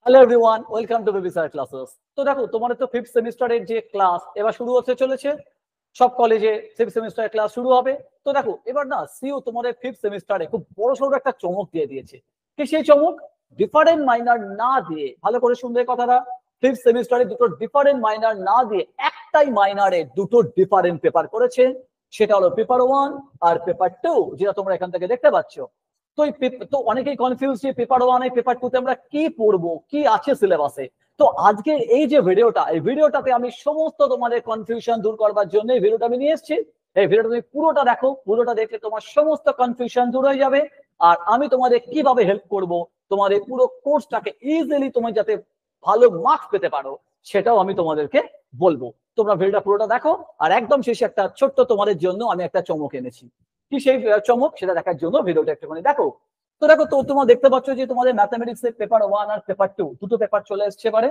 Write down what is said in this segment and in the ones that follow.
Hello everyone, welcome to baby sir classes. তো দেখো, তোমাদের তো ফিফথ সেমিস্টারের যে ক্লাস এবার শুরু হতে চলেছে। সব কলেজে ফিফথ সেমিস্টারের ক্লাস শুরু হবে। তো দেখো, এবার না সিইও তোমাদের ফিফথ সেমিস্টারে খুব বড় সড়ো একটা চমক দিয়ে দিয়েছে। কি সেই চমক? ডিফারেন্ট মাইনর না দিয়ে, ভালো করে শুনবে কথাটা, ফিফথ সেমিস্টারে দুটো ডিফারেন্ট মাইনর না দিয়ে একটাই মাইনারে দুটো ডিফারেন্ট পেপার করেছে। সেটা হলো পেপার 1 আর পেপার 2, যেটা তোমরা এখান থেকে দেখতে পাচ্ছ। তো তো অনেকেই কনফিউজ যে পেপার 1 এ পেপার 2 তে আমরা কি পড়বো, কি আছে সিলেবাসে। তো আজকে এই যে ভিডিওটা, এই ভিডিওটাতে আমি সমস্ত তোমাদের কনফিউশন দূর করবার জন্য এই ভিডিওটা আমি নিয়ে এসেছি। এই ভিডিওটা তুমি পুরোটা দেখো, পুরোটা দেখলে তোমার সমস্ত কনফিউশন দূর হয়ে যাবে। আর আমি তোমাদের কিভাবে হেল্প করব তোমাদের পুরো কোর্সটাকে ইজিলি তুমি যাতে ভালো মার্কস পেতে পারো, সেটাও আমি তোমাদেরকে বলবো। তোমরা ভিডিওটা পুরোটা দেখো। আর একদম শেষে একটা ছোট্ট তোমাদের জন্য আমি একটা চমক এনেছি। কি সেই চমক, সেটা দেখার জন্য ভিডিওটা একটুখানি দেখো। তো দেখো, তো তোমরা দেখতে পাচ্ছ যে তোমাদের ম্যাথমেটিক্স এর পেপার 1 আর পেপার 2 দুটো পেপার চলে এসছে এবারে।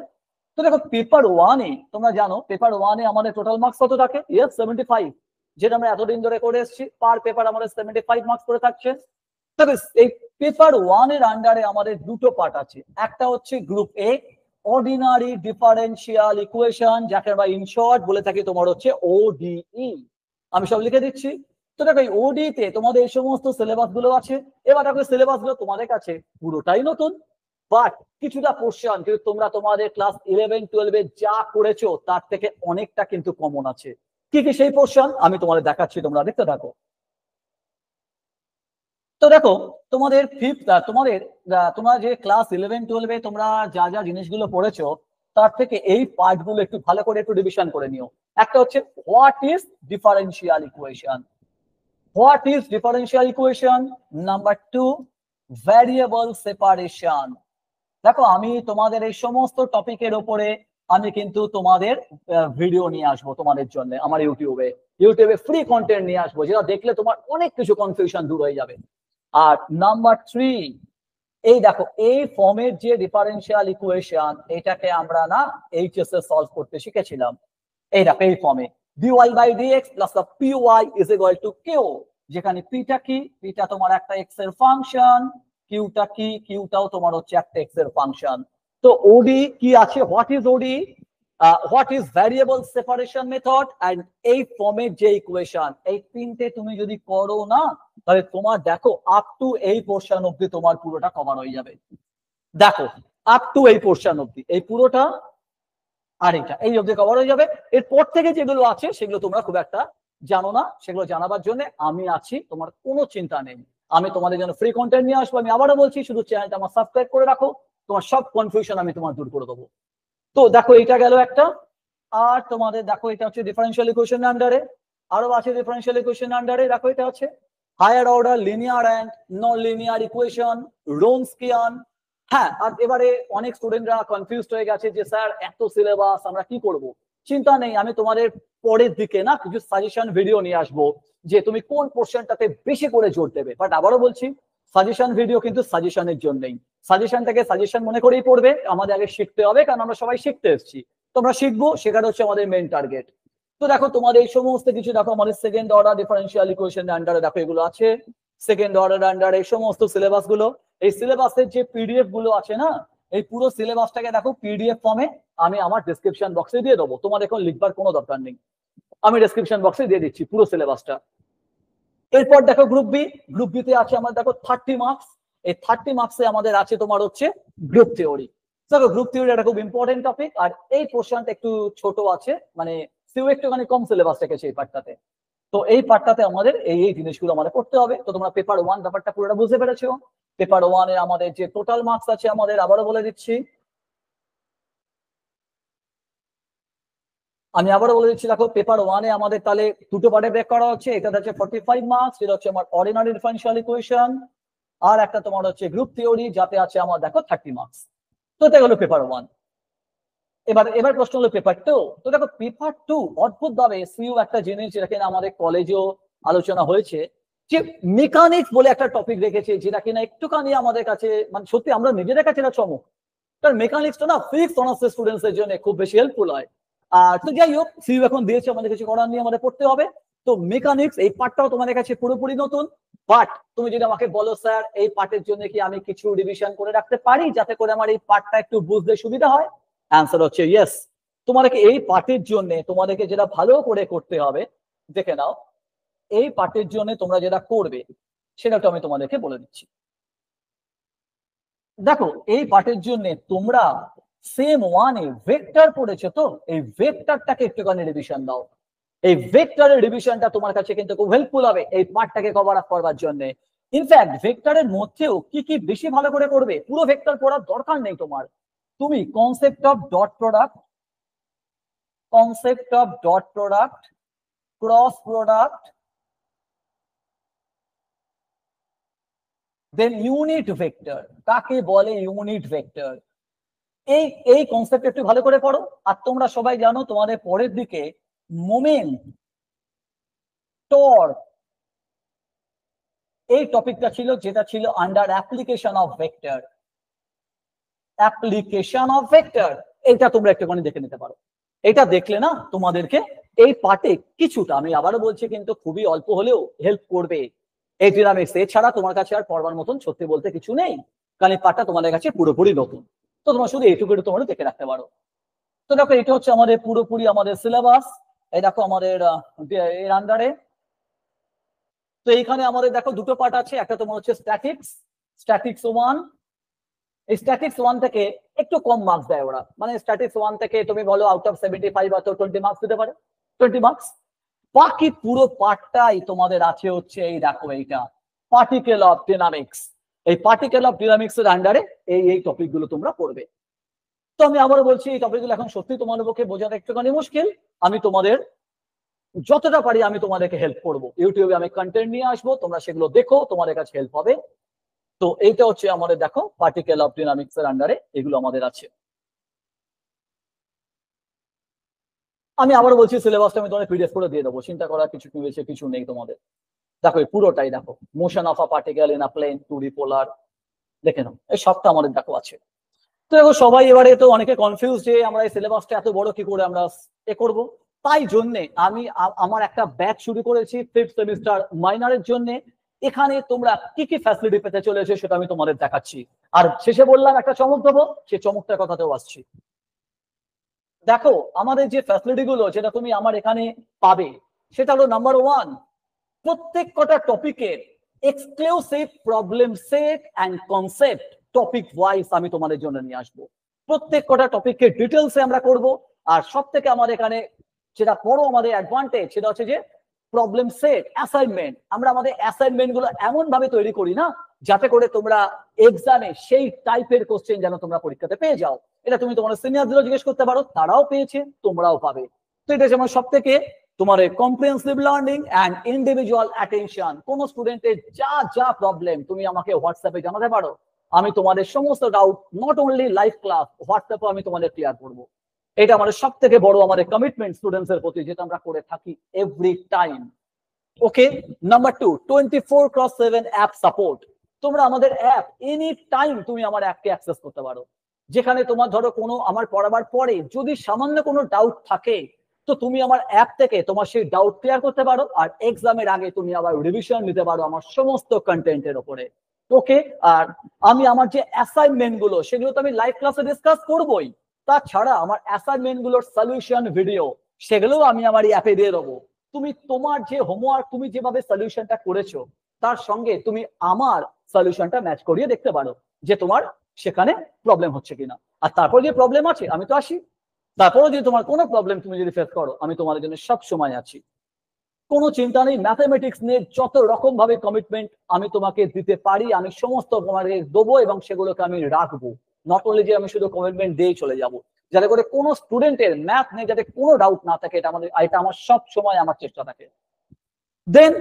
তো দেখো, পেপার 1 এ তোমরা জানো পেপার 1 এ আমাদের টোটাল মার্কস কত থাকে? ইয়েস, 75, যেটা আমরা এতদিন ধরে করে এসেছি। পার পেপার আমাদের 75 মার্কস করে থাকছে। তবে এই পেপার 1 এর আন্ডারে আমাদের দুটো পার্ট আছে। একটা হচ্ছে গ্রুপ এ, অর্ডিনারি ডিফারেন্সিয়াল ইকুয়েশন, যাকে আমরা ইন শর্ট বলে থাকি তোমার হচ্ছে ওডিই। আমি সব লিখে দিচ্ছি। তো দেখো, এই ওডি তে তোমাদের এই সমস্ত সিলেবাস গুলো আছে। এবার দেখো, সিলেবাস গুলো তোমাদের কাছে পুরোটাই নতুন, বাট কিছুটা পোর্শন কিন্তু তোমরা তোমাদের ক্লাস 11-12 যা করেছো তার থেকে অনেকটা কিন্তু কমন আছে। কি কি সেই পোর্শন আমি তোমাদের দেখাচ্ছি, তোমরা দেখতে থাকো। তো দেখো, তোমাদের তোমরা যে ক্লাস 11-12 তোমরা যা যা জিনিসগুলো পড়েছো, তার থেকে এই পার্ট গুলো একটু ভালো করে একটু রিভিশন করে নিও। একটা হচ্ছে what is differential equation. What is differential equation? Number 2, variable separation. দেখো, আমি তোমাদের এই সমস্ত টপিকের উপরে আমি কিন্তু তোমাদের ভিডিও নিয়ে আসবো তোমাদের জন্য আমার ইউটিউবে ফ্রি কন্টেন্ট নিয়ে আসবো, যেটা দেখলে তোমার অনেক কিছু কনফিউশন দূর হয়ে যাবে। আর নাম্বার 3, এই দেখো, এই ফর্মের যে ডিফারেন্সিয়াল ইকুয়েশন, এটাকে আমরা না এইচএস এ সলভ করতে শিখেছিলাম। এই দেখো, এই ফর্মে dy by dx plus py is equal to q, যেখানে পিটা কি, পিটা তোমার একটা এক্স এর ফাংশন, কিউটা কি, কিউটাও তোমার হচ্ছে একটা এক্স এর ফাংশন। তো ওডি কি আছে, what is OD, what is variable separation method, and এই ফর্মের যে ইকুয়েশন, এই তিনটে তুমি যদি করো না, তাহলে তোমার দেখো আপ টু এই পোর্শন অব্দি তোমার পুরোটা কভার হয়ে যাবে। দেখো, আপ টু এই পোর্শন অব্দি, এই পুরোটা আর এটা এই অব্দি কভার হয়ে যাবে। এরপর থেকে যেগুলো আছে সেগুলো তোমরা খুব একটা জানো না, সেগুলো জানাবার জন্য আমি আছি, তোমার কোনো চিন্তা নেই। আমি তোমাদের জন্য ফ্রি কন্টেন্ট নিয়ে আসবো। আমি আবারও বলছি, শুধু চ্যানেলটা আমার সাবস্ক্রাইব করে রাখো, তোমার সব কনফিউশন আমি তোমার দূর করে দেবো। তো দেখো, এটা গেল একটা। আর তোমাদের দেখো, এটা হচ্ছে ডিফারেন্সিয়াল ইকুয়েশন আন্ডারে। আরো আছে ডিফারেন্সিয়াল ইকুয়েশন আন্ডারে, দেখো এটা আছে higher order linear and non linear equation, Wronskian. হ্যাঁ, আর এবারে অনেক স্টুডেন্টরা কনফিউজড হয়ে গেছে যে স্যার এত সিলেবাস আমরা কি করব। চিন্তা নেই, আমি তোমাদের পরের দিকে না কিছু সাজেশন ভিডিও নিয়ে আসবো, যে তুমি কোন পোর্শনটাতে বেশি করে জোর দেবে। বাট আবারও বলছি, সাজেশন ভিডিও কিন্তু সাজেশনের জন্যই, সাজেশনটাকে সাজেশন মনে করেই পড়বে। আমাদের আগে শিখতে হবে, কারণ আমরা সবাই শিখতে এসেছি। তোমরা শিখবো, শেখাটা হচ্ছে আমাদের মেইন টার্গেট। তো দেখো, তোমাদের এই সমস্ত কিছু দেখো আমাদের সেকেন্ড অর্ডার ডিফারেন্সিয়াল ইকুয়েশন আন্ডারে দেখো এগুলো আছে। সেকেন্ড অর্ডার আন্ডারে এই সমস্ত সিলেবাস গুলো, এই সিলেবাসের যে পিডিএফ গুলো আছে না, এই পুরো সিলেবাসটাকে দেখো পিডিএফ ফর্মে আমি আমার ডেসক্রিপশন বক্সে দিয়ে দেবো। তোমার এখন লিখবার কোনো দরকার নেই, আমি ডেসক্রিপশন বক্সে দিয়ে দিচ্ছি পুরো সিলেবাসটা। এরপর দেখো গ্রুপ বি, গ্রুপ বি তে আছে আমার দেখো 30 মার্কস। এই 30 মার্কসে আমাদের আছে তোমার হচ্ছে গ্রুপ থিওরি। দেখো, গ্রুপ থিওরি একটা খুব ইম্পর্টেন্ট টপিক, আর এই পোর্শনটা একটু ছোট আছে, মানে সিও একটুখানি কম সিলেবাস রেখেছে এই পার্টটাতে। তো এই পার্টটাতে আমাদের এই এই জিনিসগুলো আমাদের করতে হবে। তো তোমরা পেপার 1 ব্যাপারটা পুরোটা বুঝতে পেরেছো। পেপার 1 এর আমাদের যে টোটাল মার্কস আছে, আমাদের আবারও বলে দিচ্ছি, দেখো পেপার 1 এ আমাদের তাহলে দুটো পার্টে ব্রেক করা হচ্ছে। এটা হচ্ছে 45 মার্কস, এটা হচ্ছে আমার অর্ডিনারি ডিফারেন্সিয়াল ইকুয়েশন। আর একটা তোমার হচ্ছে গ্রুপ থিওরি, যাতে আছে আমার দেখো 30 মার্কস। তো এটা হলো পেপার 1। এবার এবার প্রশ্ন হলো পেপার 2। তো দেখো, পেপার 2 অদ্ভুত ভাবে সিইউ একটা জিনিস, যেটা কিনা আমাদের কলেজেও আলোচনা হয়েছে, যে মেকানিক্স বলে একটা টপিক রেখেছে, যেটা কিনা একটুখানি আমাদের কাছে, মানে সত্যি আমরা নিজেদের কাছে এটা চমক। কারণ মেকানিক্সটা না ফিজিক্স অনার্সের স্টুডেন্টসদের জন্য খুব বেশি হেল্পফুল হয়। আর তো যাই হোক, সিইউ এখন দিয়েছে, আমাদের কিছু করার নিয়ে আমাদের পড়তে হবে। তো মেকানিক্স এই পার্টটাও তোমাদের কাছে পুরোপুরি নতুন। বাট তুমি যদি আমাকে বলো স্যার এই পার্টের জন্য কি আমি কিছু রিভিশন করে রাখতে পারি যাতে করে আমার এই পার্টটা একটু বুঝতে সুবিধা হয়, অ্যান্সার হচ্ছে ইয়েস। তোমাদেরকে এই পার্টের জন্য তোমাদেরকে যেটা ভালো করে করতে হবে, দেখে নাও এই পার্টের জন্য তোমরা যেটা করবে সেটা তো আমি তোমাদেরকে বলে দিচ্ছি। দেখো এই পার্টের জন্য তোমরা সেম ওয়ানে ভেক্টর পড়েছো, তো এই ভেক্টরটাকে একটুখানি রিভিশন দাও। এই ভেক্টরের রিভিশনটা তোমার কাছে কিন্তু খুব হেল্পফুল হবে এই পার্টটাকে কভার আপ করবার জন্য। ইনফ্যাক্ট ভেক্টরের মধ্যেও কি কি বেশি ভালো করে করবে, পুরো ভেক্টর পড়ার দরকার নেই তোমার। তুমি concept of dot product, concept of dot product, cross product, then unit vector. কাকে বলে ইউনিট ভেক্টর, এই এই কনসেপ্ট একটু ভালো করে পড়ো। আর তোমরা সবাই জানো তোমাদের পরের দিকে মোমেন্ট, টর্ক, এই টপিকটা ছিল যেটা ছিল under application of vector. Application of vector এটা তোমরা একটুখানি দেখে নিতে পারো। এটা দেখলে না তোমাদেরকে এই পার্টে কিছুটা, আমি আবারও বলছি কিন্তু খুবই অল্প হলেও হেল্প করবে এই ডিনামিক্স। এছাড়া তোমার কাছে আর পড়বার মতন সত্যি বলতে কিছু নেই, কারণ এই পার্টটা তোমাদের কাছে পুরোপুরি নতুন। তো তোমরা শুধু এইটুকু তোমরা দেখে রাখতে পারো। তো দেখো এটা হচ্ছে আমাদের পুরোপুরি আমাদের সিলেবাস। এই দেখো আমাদের এর আন্ডারে। তো এইখানে আমাদের দেখো দুটো পার্ট আছে, একটা তোমার হচ্ছে স্ট্যাটিক্স, স্ট্যাটিক্স 1। এই স্ট্যাটিক্স 1 থেকে একটু কম মার্কস দেয় ওরা, মানে স্ট্যাটিক্স 1 থেকে তুমি বলো আউট অফ 75 অথবা 20 মার্কস দিতে পারে, 20 মার্কস। বাকি পুরো পার্টটাই তোমাদের আছে হচ্ছে এই দেখো এইটা পার্টিকেল অফ ডাইনামিক্স। এই পার্টিকেল অফ ডাইনামিক্স এর আন্ডারে এই টপিকগুলো তোমরা পড়বে। তো আমি আবারও বলছি এই টপিকগুলো এখন সত্যি তোমাদের পক্ষে বোঝাটা একটুখানি মুশকিল। আমি তোমাদের যতটা পারি আমি তোমাদেরকে হেল্প করব, ইউটিউবে আমি কন্টেন্ট নিয়ে আসবো, তোমরা সেগুলো দেখো, তোমাদের কাছে হেল্প হবে। তো এইটা হচ্ছে আমাদের দেখো পার্টিকেল অফ ডাইনামিক্স এর আন্ডারে এগুলো আমাদের আছে। আমি আবার বলছি সিলেবাসটা আমি তোমাদের পিডিএফ করে দিয়ে দেবো, চিন্তা করার কিছু নেই তোমাদের। দেখো পুরোটাই দেখো, motion of a particle in a plane 2D polar, দেখে নাও এই সবটা আমাদের দেখো আছে। তো দেখো সবাই এবারে তো অনেকে কনফিউজ যে আমরা এই সিলেবাসটা এত বড় কি করে আমরা এ করব। তাই জন্যে আমি আমার একটা ব্যাচ শুরু করেছি 5th সেমিস্টার মাইনরের জন্য। এখানে তোমরা কি কি ফ্যাসিলিটি পেতে চলেছে সেটা আমি তোমাদের দেখাচ্ছি। আর শেষে বললাম একটা চমক দেবো, সেই চমকটার কথাতেও আসছি। দেখো আমাদের যে ফ্যাসিলিটি গুলো যেটা তুমি আমার এখানে পাবে, সেটা হলো নাম্বার 1, প্রত্যেক কটা টপিকের exclusive problem set and concept topic wise আমি তোমাদের জন্য নিয়ে আসবো। প্রত্যেক কটা টপিকের ডিটেলসে আমরা করব। আর সব থেকে আমার এখানে যেটা বড় আমাদের অ্যাডভান্টেজ সেটা হচ্ছে যে প্রবলেম সেট, অ্যাসাইনমেন্ট। আমরা আমাদের অ্যাসাইনমেন্ট গুলো এমন ভাবে তৈরি করি না যাতে করে তোমরা এক্সামে সেই টাইপের কোশ্চেন যেন তোমরা পরীক্ষাতে পেয়ে যাও। এটা তুমি তোমার সিনিয়রদেরও জিজ্ঞেস করতে পারো, তারাও পেয়েছে, তোমরাও পাবে। তো এটা যেমন সব থেকে তোমার comprehensive learning and individual attention. কোন স্টুডেন্টের যা যা প্রবলেম তুমি আমাকে হোয়াটসঅ্যাপে জানাতে পারো, আমি তোমাদের সমস্ত doubt not only live class, হোয়াটসঅ্যাপে আমি তোমাদের ক্লিয়ার করবো। এটা আমাদের সব থেকে বড় আমাদের কমিটমেন্ট স্টুডেন্টস এর প্রতি, যেটা আমরা করে থাকি এভরি টাইম। ওকে, নাম্বার 2, 24x7 অ্যাপ সাপোর্ট। তোমরা আমাদের অ্যাপ এনি টাইম তুমি আমার অ্যাপকে অ্যাক্সেস করতে পারো। যেখানে তোমার ধরো কোনো আমার পড়াবার পরে যদি সামান্য কোনো ডাউট থাকে, তো তুমি আমার অ্যাপ থেকে তোমার সেই ডাউট ক্লিয়ার করতে পারো। আর এক্সামের আগে তুমি আবার রিভিশন নিতে পারো আমার সমস্ত কন্টেন্টের উপরে। ওকে, আর আমি আমার যে অ্যাসাইনমেন্ট গুলো সেগুলো তো আমি লাইভ ক্লাসে ডিসকাস করবোই, তাছাড়া আমার অ্যাসাইনমেন্ট গুলোর সলিউশন ভিডিও সেগুলোও আমি আমার এই অ্যাপে দিয়ে দেবো। তুমি তোমার যে হোমওয়ার্ক তুমি যেভাবে সলিউশনটা করেছো তার সঙ্গে তুমি আমার সলিউশনটা ম্যাচ করিয়ে দেখতে পারো যে তোমার সেখানে প্রবলেম হচ্ছে কিনা। আর তারপর যে প্রবলেম আছে আমি তো আসি, তারপরও যদি তোমার কোনো প্রবলেম তুমি যদি ফেস করো আমি তোমাদের জন্য সব সময় আছি, কোনো চিন্তা নেই। ম্যাথমেটিক্স নিয়ে যত রকম ভাবে কমিটমেন্ট আমি তোমাকে দিতে পারি আমি সমস্ত তোমাকে দেবো এবং সেগুলোকে আমি রাখবো। নট অনলি যে আমি শুধু কমিটমেন্ট দিয়ে চলে যাব, যাতে করে কোনো স্টুডেন্টের ম্যাথ নিয়ে যাতে কোনো ডাউট না থাকে, এটা আমার সব সময় আমার চেষ্টা থাকে। দেন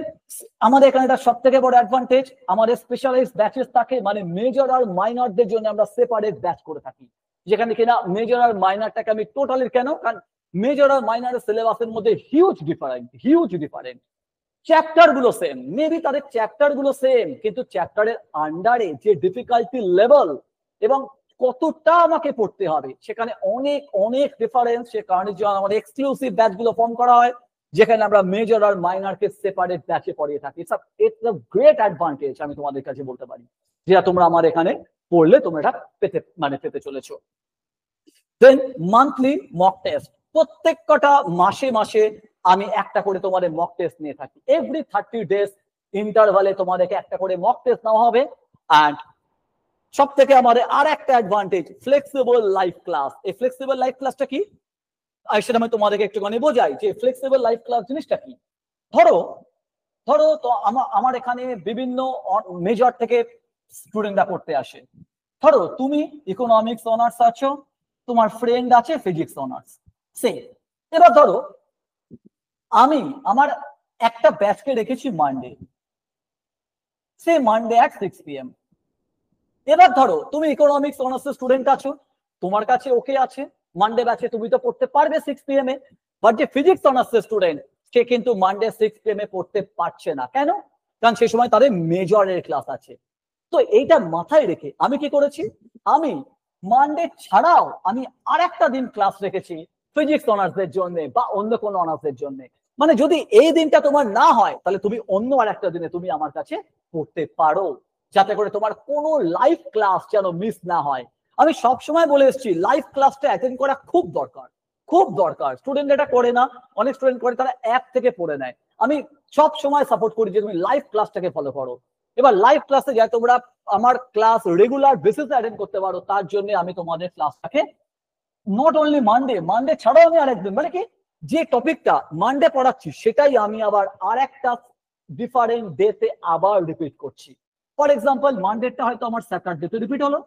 আমাদের এখানে এটা সব থেকে বড় অ্যাডভান্টেজ, আমাদের স্পেশালাইজড ব্যাচেস থাকে, মানে মেজর আর মাইনরদের জন্য আমরা সেপারেট ব্যাচ করে থাকি, যেখানে কিনা মেজর আর মাইনরটাকে আমি টোটালি কেন, কারণ মেজর আর মাইনরের সিলেবাসের মধ্যে হিউজ ডিফারেন্ট। চ্যাপ্টার গুলো সেম, মেবি তাদের চ্যাপ্টার গুলো সেম, কিন্তু চ্যাপ্টারের আন্ডারে যে ডিফিকাল্টি লেভেল এবং কতটা আমাকে পড়তে হবে সেখানে অনেক অনেক ডিফারেন্স। সে কারণে আমাদের এক্সক্লুসিভ ব্যাচ গুলো ফর্ম করা হয়। যেখানে আমরা মেজর আর মাইনরকে সেপারেট ব্যাচে পড়িয়ে থাকি। ইটস আ গ্রেট অ্যাডভান্টেজ আমি তোমাদের কাছে বলতে পারি, যেটা তোমরা আমার এখানে পড়লে তোমরা এটা পেতে চলেছো। দেন মান্থলি মক টেস্ট, প্রত্যেক কটা মাসে মাসে আমি একটা করে তোমাদের মক টেস্ট নিয়ে থাকি। এভরি 30 days ইন্টারভালে তোমাদেরকে একটা করে মক টেস্ট নেওয়া হবে। অ্যান্ড সব থেকে আমাদের আর একটা অ্যাডভান্টেজ, ফ্লেক্সিবল লাইভ ক্লাস। এই ফ্লেক্সিবল লাইভ ক্লাসটা কি, সেটা আমি তোমাদেরকে একটুখানি বোঝাই যে ফ্লেক্সিবল লাইভ ক্লাস জিনিসটা কি। ধরো ধরো তো আমার এখানে বিভিন্ন মেজর থেকে স্টুডেন্টরা পড়তে আসে। ধরো তুমি ইকোনমিক্স অনার্স আছো, তোমার ফ্রেন্ড আছে ফিজিক্স অনার্স, সে এবার ধরো আমি আমার একটা ব্যাচকে রেখেছি Monday, say Monday at 6 PM। এবার ধরো তুমি ইকোনমিক্স অনার্স স্টুডেন্ট আছো, তোমার কাছে ওকে আছে মানডে ব্যাচে, তুমি তো পড়তে পারবে 6 PM এ। বাট যে ফিজিক্স অনার্স স্টুডেন্ট, সে কিন্তু মানডে 6 PM এ পড়তে পারছে না। কেন? কারণ সেই সময় তাদের মেজরের ক্লাস আছে। তো এইটা মাথায় রেখে আমি কি করেছি, আমি মানডে ছাড়াও আমি আর একটা দিন ক্লাস রেখেছি ফিজিক্স অনার্সদের জন্য বা অন্য কোনো অনার্সদের জন্য। মানে যদি এই দিনটা তোমার না হয়, তাহলে তুমি অন্য আর একটা দিনে তুমি আমার কাছে পড়তে পারো, যাতে করে তোমার কোনো লাইভ ক্লাস যেন মিস না হয়। আমি সবসময় বলে এসেছি লাইভ ক্লাসটা অ্যাটেন্ড করা খুব দরকার, খুব দরকার। স্টুডেন্ট এটা করে না, অনেক স্টুডেন্ট করে তারা অ্যাপ থেকে পড়ে নেয়। আমি সব সময় সাপোর্ট করি যে তুমি লাইভ ক্লাসটাকে ফলো করো। এবার লাইভ ক্লাসে যাই তোমরা আমার ক্লাস রেগুলার বেসিসে অ্যাটেন্ড করতে পারো, তার জন্য আমি তোমাদের ক্লাসটাকে নট অনলি মানডে ছাড়াও আমি আরেকদিন, মানে কি যে টপিকটা মানডে পড়াচ্ছি সেটাই আমি আবার আরেকটা ডিফারেন্ট ডেতে আবার রিপিট করছি। ফর এক্সাম্পল মানডেটা হয়তো আমার স্যাটারডেতে রিপিট হলো,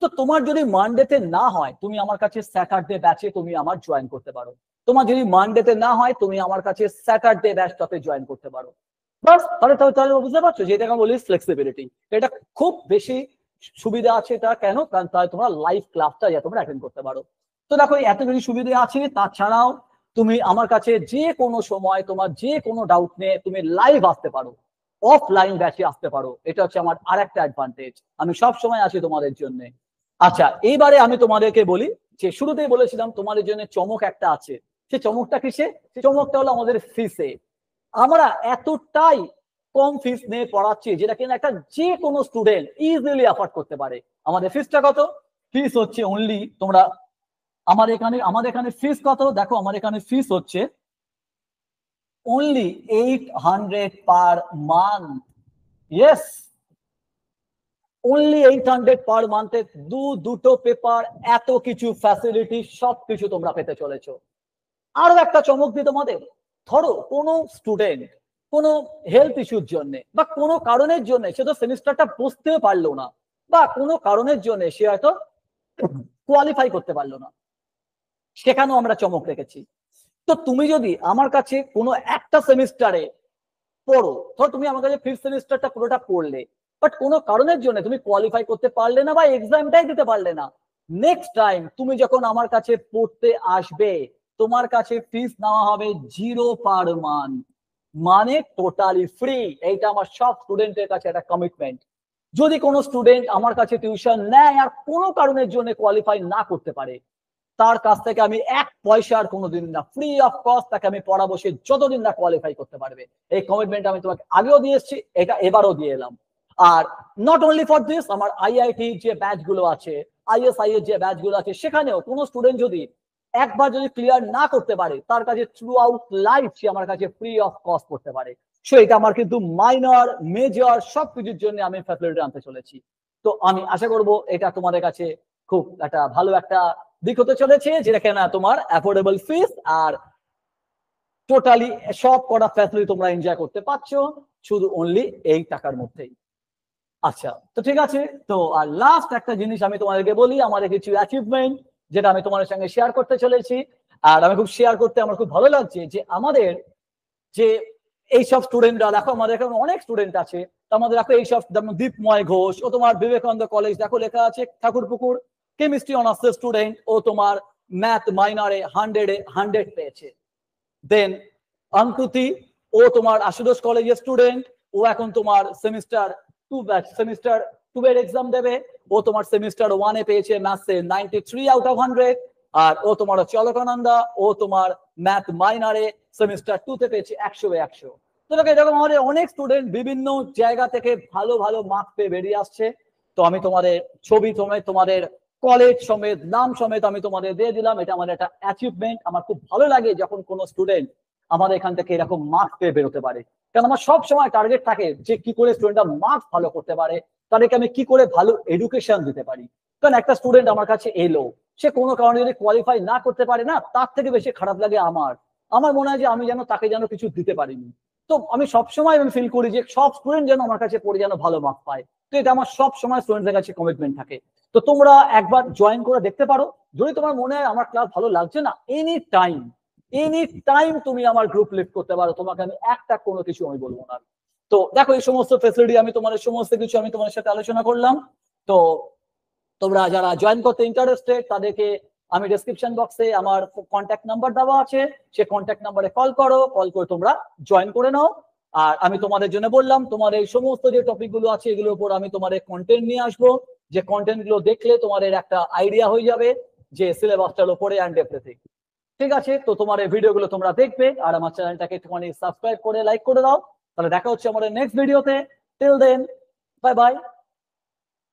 তো তোমার যদি মানডেতে না হয় তুমি আমার কাছে স্যাটারডে ব্যাচে তুমি আমার জয়েন করতে পারো। তোমার যদি মানডেতে না হয় তুমি আমার কাছে স্যাটারডে ব্যাচটাতে জয়েন করতে পারো। বাস, তাহলে বুঝতে পারছো যে এটাকে বলি ফ্লেক্সিবিলিটি। এটা খুব বেশি সুবিধা আছে। এটা কেন? কারণ তাহলে তোমরা লাইভ ক্লাসটা তোমরা অ্যাটেন্ড করতে পারো। তো দেখো এত বেশি সুবিধা আছে। তাছাড়াও তুমি আমার কাছে যে কোনো সময় তোমার যে কোনো ডাউট নিয়ে তুমি লাইভ আসতে পারো, অফলাইন ব্যাচে আসতে পারো। এটা হচ্ছে আমার আর একটা অ্যাডভান্টেজ, আমি সব সময় আছি তোমাদের জন্য। আচ্ছা, এইবারে আমি তোমাদেরকে বলি যে শুরুতেই বলেছিলাম তোমাদের জন্য চমক একটা আছে। সে চমকটা কিসে? সে চমকটা হলো আমাদের ফিসে। আমরা এতটাই কম ফিস নিয়ে পড়াচ্ছি যেটা কিনা একটা যে কোনো স্টুডেন্ট ইজিলি অ্যাফোর্ড করতে পারে। আমাদের ফিসটা কত? ফিস হচ্ছে অনলি, তোমরা আমাদের এখানে ফিস কত দেখো, আমার এখানে ফিস হচ্ছে only 800 per month. Yes, only 800 per month এ দুটো পেপার, এত কিছু ফ্যাসিলিটি সবকিছু তোমরা পেতে চলেছো। আরো একটা চমক দিই তোমাদের, ধরো কোনো স্টুডেন্ট কোনো হেলথ ইস্যুর জন্য বা কোনো কারণের জন্য সে তো সেমিস্টারটা বসতেও পারলো না, বা কোনো কারণের জন্য সে হয়তো কোয়ালিফাই করতে পারলো না, সেখানেও আমরা চমক রেখেছি। তো তুমি যদি আমার কাছে কোনো একটা সেমিস্টারে পড়ো, ধরো তুমি আমার কাছে 5th সেমিস্টারটা পুরোটা পড়লে, বাট কোনো কারণের জন্য তুমি কোয়ালিফাই করতে পারলে না বা এক্সামটাই দিতে পারলে না, নেক্সট টাইম তুমি যখন আমার কাছে পড়তে আসবে তোমার কাছে ফিস নেওয়া হবে 0 পার মান্থ, মানে টোটালি ফ্রি। এইটা আমার সব স্টুডেন্টের কাছে একটা কমিটমেন্ট। যদি কোনো স্টুডেন্ট আমার কাছে টিউশন নেয় আর কোনো কারণের জন্য কোয়ালিফাই না করতে পারে, তার কাছ থেকে আমি 1 পয়সার কোনোদিন না, ফ্রি অফ কস্ট তাকে আমি পড়াবো, সে যতদিন না কোয়ালিফাই করতে পারবে। এই কমিটমেন্ট আমি তোমাকে আগেও দিয়ে এসেছি, এটা এবারও দিয়ে এলাম। Are not only for this, আমার আইআইটি যে ব্যাচ গুলো আছে, আইএসআই এর যে ব্যাচ গুলো আছে, সেখানেও কোনো স্টুডেন্ট যদি একবার যদি ক্লিয়ার না করতে পারে, তার কাছে থ্রু আউট লাইফ সে আমার কাছে ফ্রি অফ কস্ট করতে পারে। সো এটা আমার কিন্তু মাইনর মেজর সবকিছুর জন্য আমি ফ্যাসিলিটি আনতে চলেছি। তো আমি আশা করব এটা তোমাদের কাছে খুব একটা ভালো একটা দিক হতে চলেছে, যেটা কিনা তোমার অ্যাফোর্ডেবল ফিস আর টোটালি সব কটা ফ্যাসিলিটি তোমরা এনজয় করতে পারছো শুধু অনলি এই টাকার মধ্যেই। আচ্ছা, তো ঠিক আছে। তো আর লাস্ট একটা জিনিস আমি তোমাদেরকে বলি, আমাদের কিছু অ্যাচিভমেন্ট যেটা আমি তোমাদের সঙ্গে শেয়ার করতে চলেছি। আর আমি খুব শেয়ার করতে আমার খুব ভালো লাগছে যে আমাদের যে এইসব স্টুডেন্টরা, দেখো আমাদের এখানে অনেক স্টুডেন্ট আছে, আমাদের দেখো এইসব দীপময় ঘোষ, ও তোমার বিবেকানন্দ কলেজ দেখো লেখা আছে ঠাকুরপুকুর, কেমিস্ট্রি অনার্স স্টুডেন্ট, ও তোমার ম্যাথ মাইনরে 100 পেয়েছে। দেন অঙ্কুতি, ও তোমার আশুতোষ কলেজের স্টুডেন্ট, ও এখন তোমার সেমিস্টার 2 এর এক্সাম দেবে। ও তোমার সেমিস্টার 1 এ পেয়েছে ম্যাথসে 93 আউট অফ 100। আর ও তোমার চলকানন্দা, ও তোমার ম্যাথ মাইনরে সেমিস্টার 2 তে পেয়েছি 100/100। তো দেখো এরকম আমাদের অনেক স্টুডেন্ট বিভিন্ন জায়গা থেকে ভালো ভালো মার্ক পেয়ে বেরিয়ে আসছে। তো আমি তোমাদের ছবি তোমাদের কলেজ সমেত নাম সমেত আমি তোমাদের দিয়ে দিলাম। এটা আমার একটা অ্যাচিভমেন্ট। আমার খুব ভালো লাগে যখন কোনো স্টুডেন্ট আমাদের এখান থেকে এরকম মার্ক পেয়ে বেরোতে পারে। কারণ আমার সব সময় টার্গেট থাকে যে কি করে স্টুডেন্টরা মার্কস ভালো করতে পারে, তাদেরকে আমি কি করে ভালো এডুকেশন দিতে পারি। কারণ একটা স্টুডেন্ট আমার কাছে এলো, সে কোনো কারণে যদি কোয়ালিফাই না করতে পারে না, তার থেকে বেশি খারাপ লাগে আমার। আমার মনে হয় যে আমি যেন তাকে যেন কিছু দিতে পারিনি। তো আমি সবসময় আমি ফিল করি যে সব স্টুডেন্ট যেন আমার কাছে পড়ে যেন ভালো মার্ক পায়। তো এটা আমার সব সময় স্টুডেন্টদের কাছে কমিটমেন্ট থাকে। তো তোমরা একবার জয়েন করে দেখতে পারো। যদি তোমার মনে হয় আমার ক্লাস ভালো লাগছে না, এনি টাইম তুমি আমার গ্রুপ লিফট করতে পারো, তোমাকে আমি একটা কোনো কিছু আমি বলবো না। তো দেখো এই সমস্ত ফেসিলিটি আমি তোমাদের সমস্ত কিছু আমি তোমাদের সাথে আলোচনা করলাম। তো তোমরা যারা জয়েন করতে ইন্টারেস্টেড তাদেরকে আমি ডেসক্রিপশন বক্সে আমার কন্ট্যাক্ট নাম্বার দেওয়া আছে, সে কন্ট্যাক্ট নাম্বারে কল করে তোমরা জয়েন করে নাও। আর আমি তোমাদের জন্য বললাম তোমার এই সমস্ত যে টপিক গুলো আছে এগুলোর উপর আমি তোমাদের কন্টেন্ট নিয়ে আসবো, যে কন্টেন্ট গুলো দেখলে তোমাদের একটা আইডিয়া হয়ে যাবে যে সিলেবাসটার উপরে অ্যান্ড এভরিথিং। ঠিক আছে, তো তোমার এই ভিডিওগুলো তোমরা দেখবে আর আমার চ্যানেলটাকে একটুখানি সাবস্ক্রাইব করে লাইক করে দাও। তাহলে দেখা হচ্ছে আমাদের নেক্সট ভিডিওতে। Till then, bye by.